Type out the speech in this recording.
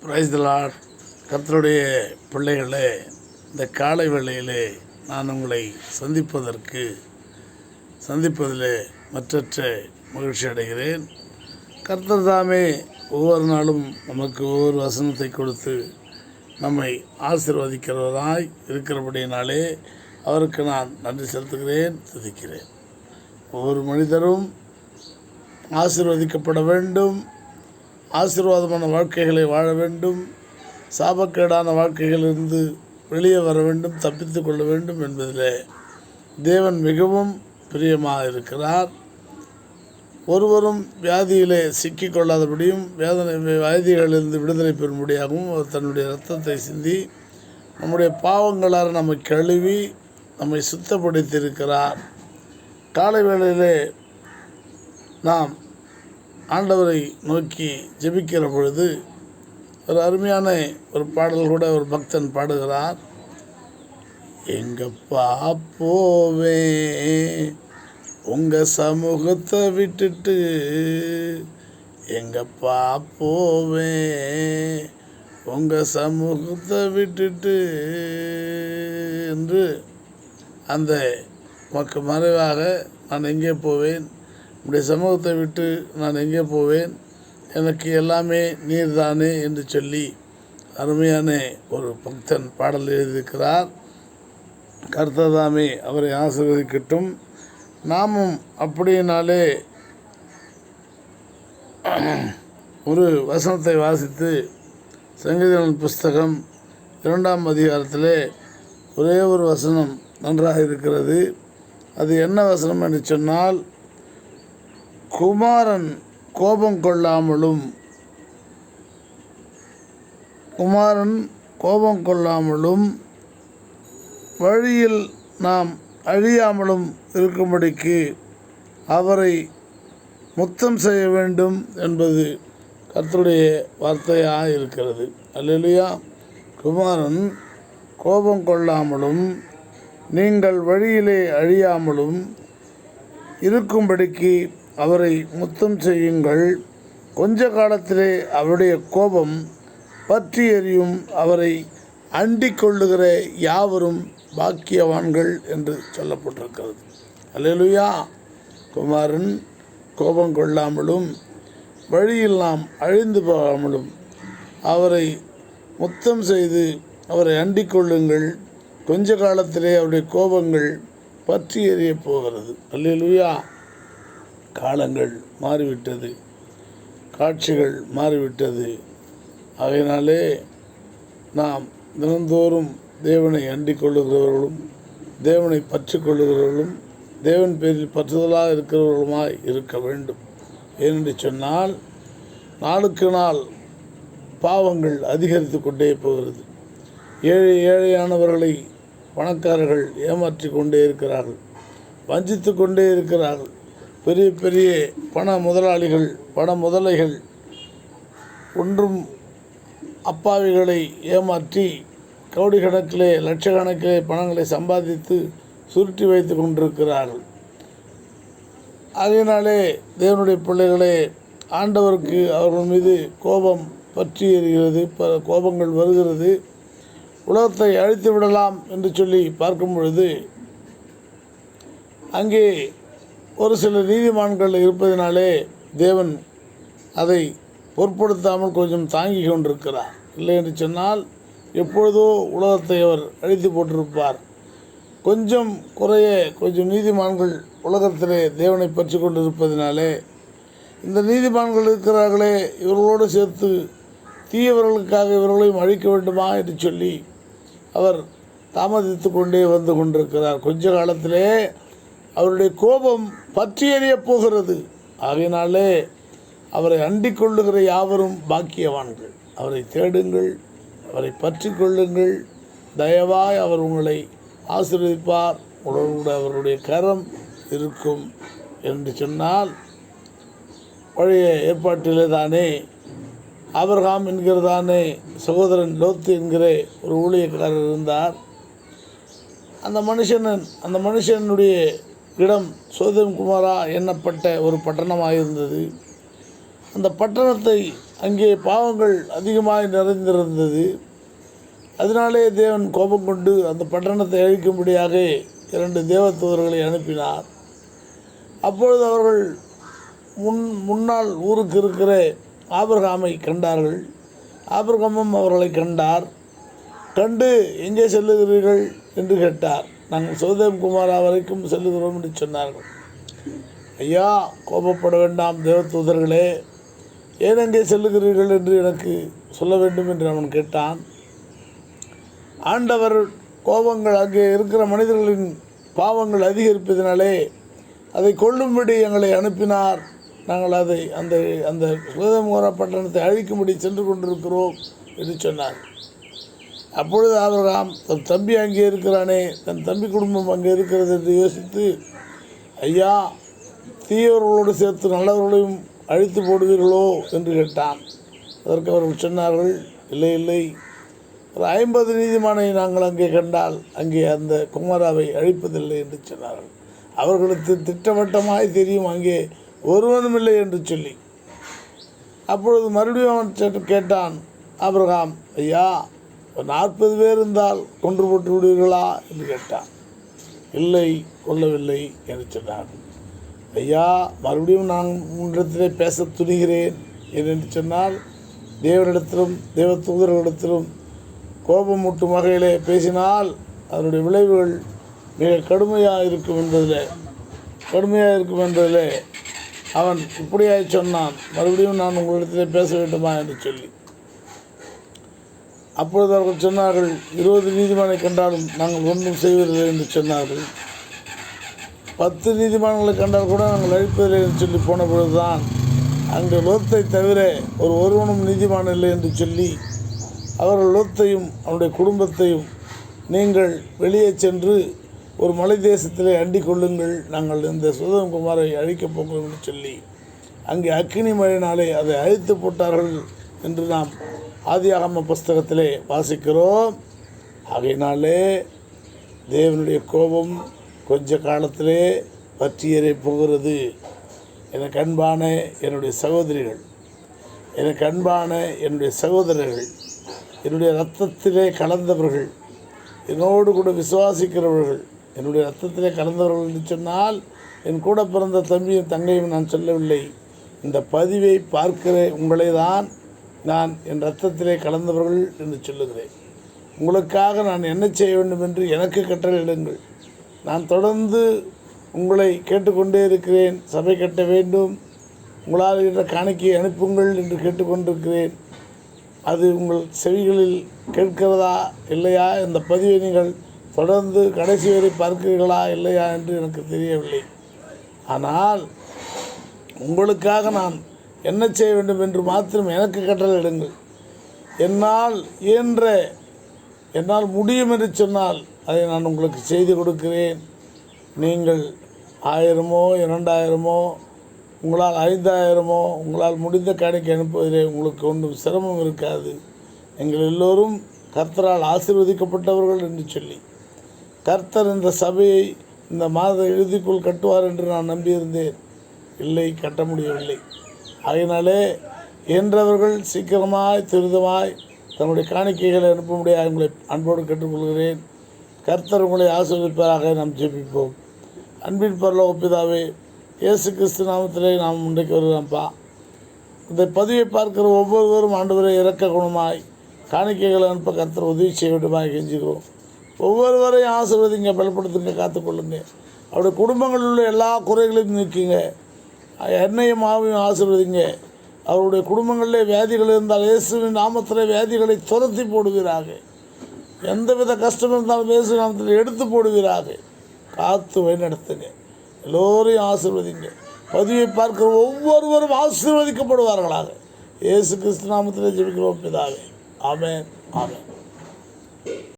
Praise the Lord. கர்த்தருடைய பிள்ளைகளே, இந்த காலை வேளையிலே நான் உங்களை சந்திப்பதிலே மற்றற்ற மகிழ்ச்சி அடைகிறேன். கர்த்தர் தாமே ஒவ்வொரு நாளும் நமக்கு ஒவ்வொரு வசனத்தை கொடுத்து நம்மை ஆசீர்வதிக்கிறவராய் இருக்கிறபடியினாலே அவருக்கு நான் நன்றி செலுத்துகிறேன், துதிக்கிறேன். ஒவ்வொரு மனிதரும் ஆசீர்வதிக்கப்பட வேண்டும், ஆசீர்வாதமான வாழ்க்கைகளை வாழ வேண்டும், சாபக்கேடான வாழ்க்கைகளிலிருந்து வெளியே வர வேண்டும், தப்பித்து கொள்ள வேண்டும் என்பதில் தேவன் மிகவும் பிரியமாக இருக்கிறார். ஒருவரும் வியாதியிலே சிக்கிக்கொள்ளாதபடியும் வியாதிகளிலிருந்து விடுதலை பெறும்படியாகவும் அவர் தன்னுடைய இரத்தத்தை சிந்தி நம்முடைய பாவங்களால் நம்மை கழுவி நம்மை சுத்தப்படுத்தியிருக்கிறார். காலை வேளையிலே நாம் ஆண்டவரை நோக்கி ஜெபிக்கிற பொழுது ஒரு அருமையான ஒரு பாடல் கூட ஒரு பக்தன் பாடுகிறார். எங்கப்பா போவே உங்கள் சமூகத்தை விட்டுட்டு, எங்கப்பா போவே உங்கள் சமூகத்தை விட்டுட்டு என்று அந்த மக்கு மறைவாக நான் எங்கே போவேன், உடைய சமூகத்தை விட்டு நான் எங்கே போவேன், எனக்கு எல்லாமே நீர்தானே என்று சொல்லி அருமையான ஒரு பக்தன் பாடல் எழுதியிருக்கிறார். கர்த்ததாமே அவரை ஆசீர்வதிக்கட்டும். நாமும் அப்படினாலே ஒரு வசனத்தை வாசித்து சங்கீதங்களின் புஸ்தகம் 2ஆம் அதிகாரத்திலே ஒரே ஒரு வசனம் நன்றாக இருக்கிறது. அது என்ன வசனம் என்று சொன்னால், குமாரன் கோபம் கொள்ளாமலும் வழியில் நாம் அழியாமலும் இருக்கும்படிக்கு அவரை முத்தம் செய்ய வேண்டும் என்பது கர்த்தருடைய வார்த்தையாக இருக்கிறது. அல்லேலூயா. குமாரன் கோபம் கொள்ளாமலும் நீங்கள் வழியிலே அழியாமலும் இருக்கும்படிக்கு அவரை முத்தம் செய்யுங்கள். கொஞ்ச காலத்திலே அவருடைய கோபம் பற்றி எரியும். அவரை அண்டிக் கொள்ளுகிற யாவரும் பாக்கியவான்கள் என்று சொல்லப்பட்டிருக்கிறது. அல்லேலூயா. குமாரன் கோபம் கொள்ளாமலும் வழியில் நாம் அழிந்து போகாமலும் அவரை முத்தம் செய்து அவரை அண்டிக் கொள்ளுங்கள். கொஞ்ச காலத்திலே அவருடைய கோபங்கள் பற்றி எரிய போகிறது. அல்லேலூயா. காலங்கள் மாறிவிட்டது, காட்சிகள் மாறிவிட்டது. ஆகையினாலே நாம் தினந்தோறும் தேவனை அண்டிக் கொள்ளுகிறவர்களும் தேவனை பற்றி கொள்ளுகிறவர்களும் தேவன் பேரில் பற்றுதலாக இருக்கிறவர்களுமாய் இருக்க வேண்டும். ஏனென்று சொன்னால் நாளுக்கு நாள் பாவங்கள் அதிகரித்து கொண்டே போகிறது. ஏழையானவர்களை பணக்காரர்கள் ஏமாற்றி கொண்டே இருக்கிறார்கள், வஞ்சித்து கொண்டே இருக்கிறார்கள். பெரிய பெரிய பண முதலாளிகள், பண முதலைகள் ஒன்றும் அப்பாவிகளை ஏமாற்றி கோடிக்கணக்கிலே லட்சக்கணக்கிலே பணங்களை சம்பாதித்து சுருட்டி வைத்து கொண்டிருக்கிறார்கள். அதனாலே தேவனுடைய பிள்ளைகளே, ஆண்டவருக்கு அவர்கள் மீது கோபம் பற்றி எறிகிறது, கோபங்கள் வருகிறது. உலகத்தை அழித்து விடலாம் என்று சொல்லி பார்க்கும் பொழுது அங்கே ஒரு சில நீதிமான்கள் இருப்பதினாலே தேவன் அதை பொருட்படுத்தாமல் கொஞ்சம் தாங்கி கொண்டிருக்கிறார். இல்லை என்று சொன்னால் எப்பொழுதோ உலகத்தை அவர் அழித்து போட்டிருப்பார். கொஞ்சம் நீதிமான்கள் உலகத்திலே தேவனை பற்றி கொண்டிருப்பதினாலே இந்த நீதிமான்கள் இருக்கிறார்களே, இவர்களோடு சேர்த்து தீயவர்களுக்காக இவர்களையும் அழிக்க வேண்டுமா என்று சொல்லி அவர் தாமதித்து கொண்டே வந்து கொண்டிருக்கிறார். கொஞ்ச காலத்திலே அவருடைய கோபம் பற்றி எறியப் போகிறது. ஆகையினாலே அவரை அண்டிக் கொள்ளுகிற யாவரும் பாக்கியவான்கள். அவரை தேடுங்கள், அவரை பற்றி கொள்ளுங்கள். தயவாய் அவர் உங்களை ஆசீர்வதிப்பார். உங்களோட அவருடைய கரம் இருக்கும் என்று சொன்னால், பழைய ஏற்பாட்டிலே தானே ஆபிரகாம் என்கிறதானே சகோதரன் லோத்து என்கிற ஒரு ஊழியக்காரர் இருந்தார். அந்த மனுஷனுடைய இடம் சோதோம் குமாரா எண்ணப்பட்ட ஒரு பட்டணமாக இருந்தது. அந்த பட்டணத்தை அங்கே பாவங்கள் அதிகமாக நிறைந்திருந்தது. அதனாலே தேவன் கோபம் கொண்டு அந்த பட்டணத்தை அழிக்கும்படியாக 2 தேவதூதர்களை அனுப்பினார். அப்பொழுது அவர்கள் முன்னால் ஊருக்கு இருக்கிற ஆபிரகாமை கண்டார்கள். ஆபிரகாமும் அவர்களை கண்டார். கண்டு எங்கே செல்லுகிறீர்கள் என்று கேட்டார். நாங்கள் சோதோம் குமாரா வரைக்கும் செல்லுகிறோம் என்று சொன்னார்கள். ஐயா, கோபப்பட வேண்டாம் தேவதூதர்களே, ஏன் அங்கே செல்லுகிறீர்கள் என்று எனக்கு சொல்ல வேண்டும் என்று அவன் கேட்டான். ஆண்டவர் கோபங்கள் அங்கே இருக்கிற மனிதர்களின் பாவங்கள் அதிகரிப்பதினாலே அதை கொல்லும்படி எங்களை அனுப்பினார். நாங்கள் அதை அந்த அந்த சோதோம் குமாரா பட்டணத்தை அழிக்கும்படி சென்று கொண்டிருக்கிறோம் என்று சொன்னார். அப்பொழுது ஆபிரகாம் தன் தம்பி அங்கே இருக்கிறானே, தன் தம்பி குடும்பம் அங்கே இருக்கிறது என்று யோசித்து, ஐயா, தீயவர்களோடு சேர்த்து நல்லவர்களையும் அழித்து போடுவீர்களோ என்று கேட்டான். அதற்கு அவர்கள் சொன்னார்கள், இல்லை இல்லை, ஒரு 50 நீதிமானை நாங்கள் அங்கே கண்டால் அங்கே அந்த குமாராவை அழிப்பதில்லை என்று சொன்னார்கள். அவர்களுக்கு திட்டவட்டமாய் தெரியும் அங்கே ஒருவனும் இல்லை என்று சொல்லி. அப்பொழுது மறுபடியும் அவன் கேட்டான் ஆபிரகாம், ஐயா, 40 பேர் இருந்தால் கொன்று போட்டு விடுவீர்களா என்று கேட்டான். இல்லை, கொல்லவில்லை என்று சொன்னான். ஐயா, மறுபடியும் நான் உன்னிடத்திலே பேச துணிகிறேன் என்று சொன்னால், தேவனிடத்திலும் தேவ தூதர்களிடத்திலும் கோபம் மூட்டும் வகையிலே பேசினால் அதனுடைய விளைவுகள் மிக கடுமையாக இருக்கும் என்பதிலே அவன் இப்படியாக சொன்னான், மறுபடியும் நான் உங்களிடத்திலே பேச வேண்டுமா என்று சொல்லி. அப்பொழுது அவர்கள் சொன்னார்கள், 20 நீதிமானை கண்டாலும் நாங்கள் ஒன்றும் செய்வதில்லை என்று சொன்னார்கள். 10 நீதிமான்களை கண்டால் கூட நாங்கள் அழிப்பதில்லை என்று சொல்லி போன பொழுதுதான் அங்கு லோத்தை தவிர ஒருவனும் நீதிமான் இல்லை என்று சொல்லி அவர்கள் லோத்தையும் அவனுடைய குடும்பத்தையும், நீங்கள் வெளியே சென்று ஒரு மலை தேசத்திலே அண்டிக் கொள்ளுங்கள், நாங்கள் இந்த சோதோம் குமாரை அழிக்கப் போகிறோம் என்று சொல்லி அங்கே அக்கினி மழையினாலே அதை அழித்து போட்டார்கள் என்று நாம் ஆதியாகம புஸ்தகத்திலே வாசிக்கிறோம். ஆகையினாலே தேவனுடைய கோபம் கொஞ்ச காலத்திலே பற்றி எறியப் போகிறது. எனக்கு அன்பான என்னுடைய சகோதரிகள், எனக்கு அன்பான என்னுடைய சகோதரர்கள், என்னுடைய இரத்தத்திலே கலந்தவர்கள், என்னோடு கூட விசுவாசிக்கிறவர்கள், என்னுடைய இரத்தத்திலே கலந்தவர்கள் என்று சொன்னால் என் கூட பிறந்த தம்பியும் தங்கையும் நான் சொல்லவில்லை. இந்த பதிவை பார்க்கிற உங்களை தான் நான் என் இரத்தத்திலே கலந்தவர்கள் என்று சொல்லுகிறேன். உங்களுக்காக நான் என்ன செய்ய வேண்டும் என்று எனக்கு கட்டளையிடுங்கள். நான் தொடர்ந்து உங்களை கேட்டுக்கொண்டே இருக்கிறேன். சபை கட்ட வேண்டும், உங்களால் என்ற காணிக்கையை அனுப்புங்கள் என்று கேட்டுக்கொண்டிருக்கிறேன். அது உங்கள் செவிகளில் கேட்கிறதா இல்லையா? இந்த பதிவை நீங்கள் தொடர்ந்து கடைசி வரை பார்க்கிறீர்களா இல்லையா என்று எனக்கு தெரியவில்லை. ஆனால் உங்களுக்காக நான் என்ன செய்ய வேண்டும் என்று மாத்திரம் எனக்கு கட்டளையிடுங்கள். என்னால் முடியும் என்று சொன்னால் அதை நான் உங்களுக்கு செய்து கொடுக்கிறேன். நீங்கள் 1000மோ 2000மோ உங்களால் 5000மோ உங்களால் முடிந்த காணிக்கை அனுப்புவதிலே உங்களுக்கு ஒன்றும் சிரமம் இருக்காது. எங்கள் எல்லோரும் கர்த்தரால் ஆசீர்வதிக்கப்பட்டவர்கள் என்று சொல்லி கர்த்தர் இந்த சபையை இந்த மாத இறுதிக்குள் கட்டுவார் என்று நான் நம்பியிருந்தேன். இல்லை, கட்ட முடியவில்லை. ஆகையினாலே இயன்றவர்கள் சீக்கிரமாய் துரிதமாய் தன்னுடைய காணிக்கைகளை அனுப்ப முடியாது உங்களை அன்போடு கேட்டுக்கொள்கிறேன். கர்த்தர் உங்களை ஆசீர்வதிப்பாராக. நாம் ஜெபிப்போம். அன்பின் பரலோக பிதாவே, இயேசு கிறிஸ்து நாமத்திலே நாம் இன்றைக்கு வருகிறோம்ப்பா. இந்த பதிவை பார்க்கிற ஒவ்வொருவரும் ஆண்டவரை இரக்க குணமாய் காணிக்கைகளை அனுப்ப கர்த்தர் உதவி செய்ய வேண்டுமாய் கெஞ்சுகிறோம். ஒவ்வொருவரையும் ஆசீர்வதிங்க, பலப்படுத்துங்க, காத்துக்கொள்ளுங்க. அவருடைய குடும்பங்களில் உள்ள எல்லா குறைகளையும் நீக்குங்க. என்னையும் ஆவையும் ஆசீர்வதிங்க. அவருடைய குடும்பங்களிலே வியாதிகள் இருந்தால் இயேசுவின் நாமத்திலே வியாதிகளை துரத்தி போடுவீராக. எந்தவித கஷ்டம் இருந்தாலும் இயேசு நாமத்தில் எடுத்து போடுவீராக. காத்து வழிநடத்துங்க. எல்லோரையும் ஆசீர்வதிங்க. பதிவை பார்க்கிற ஒவ்வொருவரும் ஆசீர்வதிக்கப்படுவார்களாக. இயேசு கிறிஸ்து நாமத்திலே ஜெபிக்கிறோம் பிதாவே. ஆமென், ஆமென்.